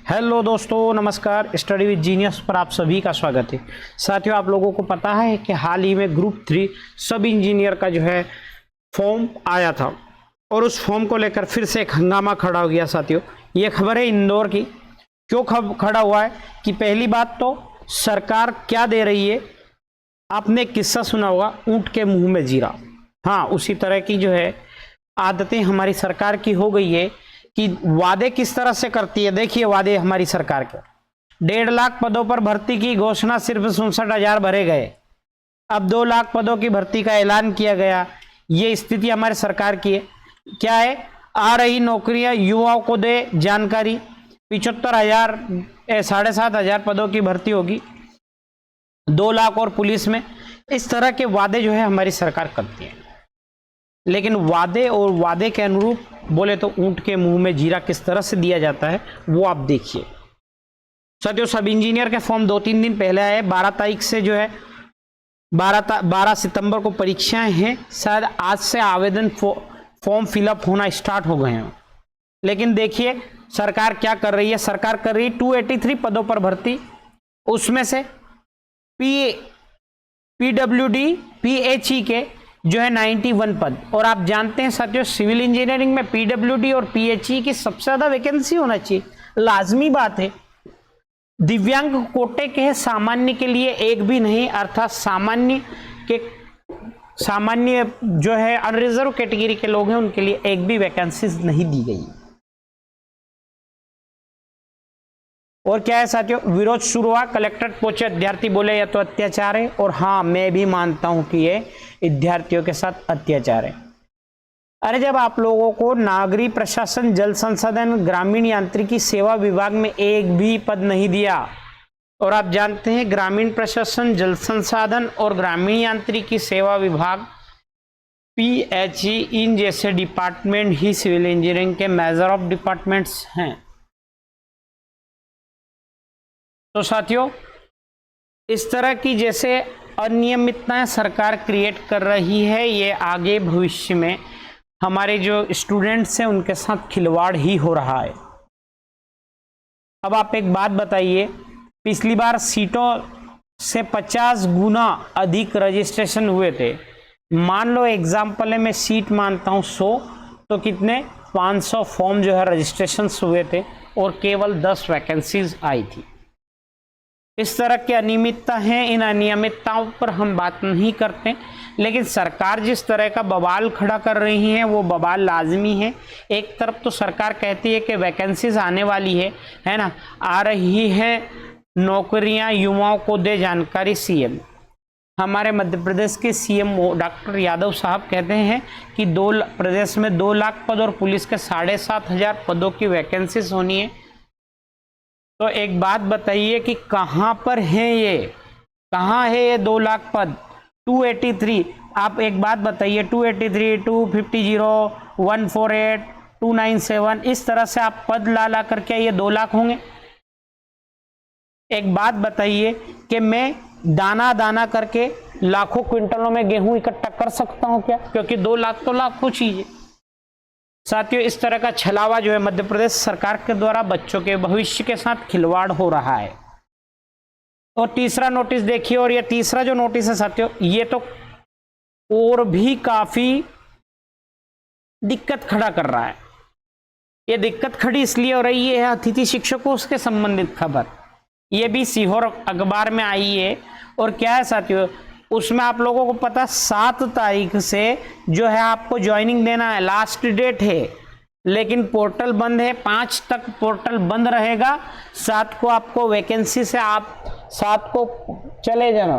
Hello दोस्तों, नमस्कार। Study with genius पर आप सभी का स्वागत है। साथियों, आप लोगों को पता है कि हाल ही में ग्रुप 3 सब इंजीनियर का जो है फॉर्म आया था और उस फॉर्म को लेकर फिर से एक हंगामा खड़ा हो गया। साथियों, ये खबर है इंदौर की। क्यों खड़ा हुआ है कि पहली बात तो सरकार क्या दे रही है। आपने किस्सा सुना होगा, ऊंट के मुंह में जीरा। हाँ, उसी तरह की जो है आदतें हमारी सरकार की हो गई है कि वादे किस तरह से करती है। देखिए वादे हमारी सरकार के, 1.5 लाख पदों पर भर्ती की घोषणा, सिर्फ 67,000 भरे गए। अब 2 लाख पदों की भर्ती का ऐलान किया गया। ये स्थिति हमारी सरकार की है। क्या है, आ रही नौकरियां युवाओं को दे जानकारी। 75,000 7,500 पदों की भर्ती होगी, 2 लाख और पुलिस में। इस तरह के वादे जो है हमारी सरकार करती है, लेकिन वादे और वादे के अनुरूप बोले तो ऊंट के मुंह में जीरा किस तरह से दिया जाता है वो आप देखिए। साथियों, सब इंजीनियर के फॉर्म 2-3 दिन पहले आए। 12 तारीख से जो है 12 सितंबर को परीक्षाएं हैं। शायद आज से आवेदन फॉर्म फिलअप होना स्टार्ट हो गए हैं। लेकिन देखिए सरकार क्या कर रही है। सरकार कर रही है 283 पदों पर भर्ती, उसमें से पीडब्ल्यूडी पीएचई के जो है 91 पद। और आप जानते हैं साथियों, सिविल इंजीनियरिंग में पीडब्ल्यूडी और पीएचई की सबसे ज्यादा वैकेंसी होना चाहिए, लाजमी बात है। दिव्यांग कोटे के सामान्य के लिए एक भी नहीं, अर्थात सामान्य जो है अनरिजर्व कैटेगरी के लोग हैं उनके लिए एक भी वैकेंसी नहीं दी गई। और क्या है साथियों, विरोध शुरू हुआ। कलेक्ट्रेट पहुंचे अध्यार्थी, बोले यह तो अत्याचार है। और हाँ, मैं भी मानता हूं कि ये विद्यार्थियों के साथ अत्याचार है। अरे, जब आप लोगों को नागरिक प्रशासन, जल संसाधन, ग्रामीण यांत्रिकी सेवा विभाग में एक भी पद नहीं दिया, और आप जानते हैं ग्रामीण प्रशासन, जल संसाधन और ग्रामीण यांत्रिकी सेवा विभाग पीएचई इन जैसे डिपार्टमेंट ही सिविल इंजीनियरिंग के मेजर ऑफ डिपार्टमेंट्स हैं। तो साथियों, इस तरह की जैसे अनियमितताएं सरकार क्रिएट कर रही है, ये आगे भविष्य में हमारे जो स्टूडेंट्स हैं उनके साथ खिलवाड़ ही हो रहा है। अब आप एक बात बताइए, पिछली बार सीटों से 50 गुना अधिक रजिस्ट्रेशन हुए थे। मान लो एग्जाम्पल है, मैं सीट मानता हूं 100, तो कितने 500 फॉर्म जो है रजिस्ट्रेशन हुए थे और केवल 10 वैकेंसीज आई थी। इस तरह की अनियमितता है। इन अनियमितताओं पर हम बात नहीं करते, लेकिन सरकार जिस तरह का बवाल खड़ा कर रही है वो बवाल लाजमी है। एक तरफ तो सरकार कहती है कि वैकेंसीज आने वाली है ना, आ रही है नौकरियां युवाओं को दे जानकारी। सीएम, हमारे मध्य प्रदेश के सीएम डॉक्टर यादव साहब कहते हैं कि प्रदेश में 2 लाख पद और पुलिस के 7,500 पदों की वैकेंसीज होनी है। तो एक बात बताइए कि कहां पर है ये, कहां है ये 2 लाख पद? 283, आप एक बात बताइए, 283, 250, 148, 297, इस तरह से आप पद ला करके ये 2 लाख होंगे? एक बात बताइए कि मैं दाना दाना करके लाखों क्विंटलों में गेहूं इकट्ठा कर सकता हूं क्या? क्योंकि 2 लाख तो लाखों चीज है। साथियों, इस तरह का छलावा जो है मध्य प्रदेश सरकार के द्वारा बच्चों के भविष्य के साथ खिलवाड़ हो रहा है। और तीसरा नोटिस देखिए, और ये तीसरा जो नोटिस है साथियों, ये तो और भी काफी दिक्कत खड़ा कर रहा है। ये दिक्कत खड़ी इसलिए हो रही है, अतिथि शिक्षकों से संबंधित खबर, ये भी सीहोर अखबार में आई है। और क्या है साथियों, उसमें आप लोगों को पता 7 तारीख से जो है आपको ज्वाइनिंग देना है, लास्ट डेट है, लेकिन पोर्टल बंद है। 5 तक पोर्टल बंद रहेगा। 7 को आपको वैकेंसी से आप 7 को चले जाना।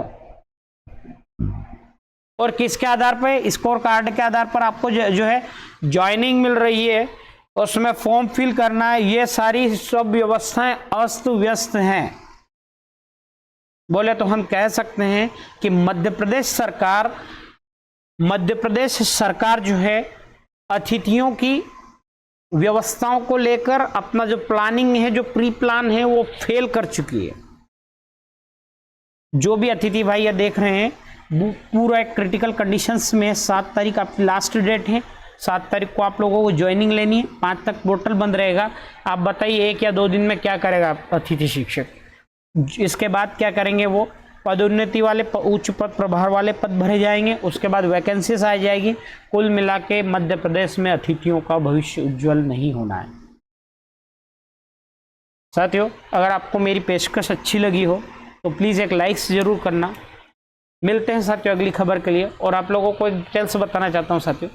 और किसके आधार पर? स्कोर कार्ड के आधार पर आपको जो है ज्वाइनिंग मिल रही है, उसमें फॉर्म फिल करना है। ये सारी सब व्यवस्थाएं अस्त व्यस्त हैं। बोले तो हम कह सकते हैं कि मध्य प्रदेश सरकार जो है अतिथियों की व्यवस्थाओं को लेकर अपना जो प्लानिंग है, जो प्री प्लान है, वो फेल कर चुकी है। जो भी अतिथि भाई ये देख रहे हैं, पूरा एक क्रिटिकल कंडीशंस में 7 तारीख आपकी लास्ट डेट है। 7 तारीख को आप लोगों को ज्वाइनिंग लेनी है, 5 तक पोर्टल बंद रहेगा। आप बताइए 1 या 2 दिन में क्या करेगा अतिथि शिक्षक। इसके बाद क्या करेंगे, वो पदोन्नति वाले उच्च पद प्रभार वाले पद भरे जाएंगे, उसके बाद वैकेंसीज आ जाएगी। कुल मिला के मध्य प्रदेश में अतिथियों का भविष्य उज्जवल नहीं होना है। साथियों, अगर आपको मेरी पेशकश अच्छी लगी हो तो प्लीज़ एक लाइक जरूर करना। मिलते हैं साथियों अगली खबर के लिए। और आप लोगों को डिटेल्स बताना चाहता हूँ साथियों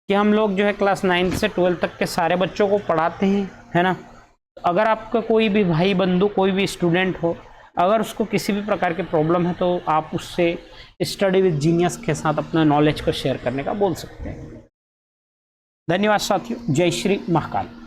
कि हम लोग जो है क्लास 9 से 12 तक के सारे बच्चों को पढ़ाते हैं, है ना। अगर आपका कोई भी भाई बंधु, कोई भी स्टूडेंट हो, अगर उसको किसी भी प्रकार की प्रॉब्लम है तो आप उससे स्टडी विद जीनियस के साथ अपना नॉलेज को शेयर करने का बोल सकते हैं। धन्यवाद साथियों। जय श्री महाकाल।